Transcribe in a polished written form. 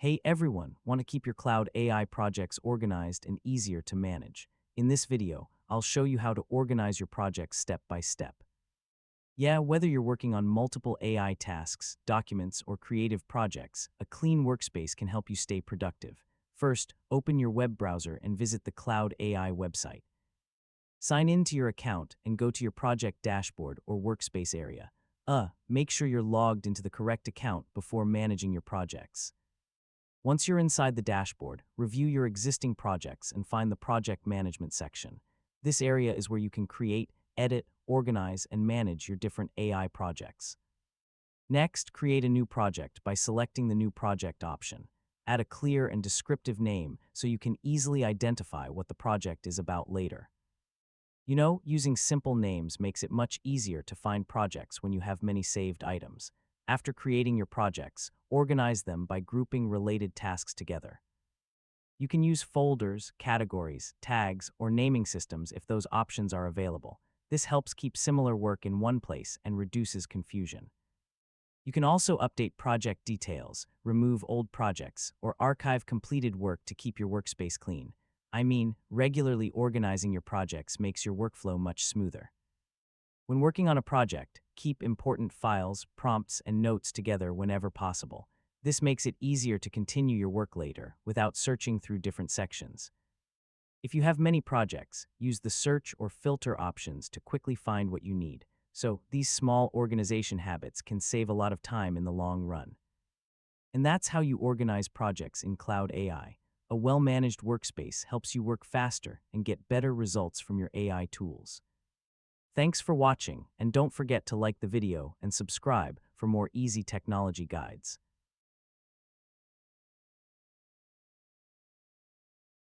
Hey everyone, want to keep your cloud AI projects organized and easier to manage? In this video, I'll show you how to organize your projects step by step. Yeah, whether you're working on multiple AI tasks, documents, or creative projects, a clean workspace can help you stay productive. First, open your web browser and visit the Cloud AI website. Sign in to your account and go to your project dashboard or workspace area. Make sure you're logged into the correct account before managing your projects. Once you're inside the dashboard, review your existing projects and find the Project Management section. This area is where you can create, edit, organize, and manage your different AI projects. Next, create a new project by selecting the New Project option. Add a clear and descriptive name so you can easily identify what the project is about later. Using simple names makes it much easier to find projects when you have many saved items. After creating your projects, organize them by grouping related tasks together. You can use folders, categories, tags, or naming systems if those options are available. This helps keep similar work in one place and reduces confusion. You can also update project details, remove old projects, or archive completed work to keep your workspace clean. Regularly organizing your projects makes your workflow much smoother. When working on a project, keep important files, prompts, and notes together whenever possible. This makes it easier to continue your work later without searching through different sections. If you have many projects, use the search or filter options to quickly find what you need. So these small organization habits can save a lot of time in the long run. And that's how you organize projects in Cloud AI. A well-managed workspace helps you work faster and get better results from your AI tools. Thanks for watching, and don't forget to like the video and subscribe for more easy technology guides.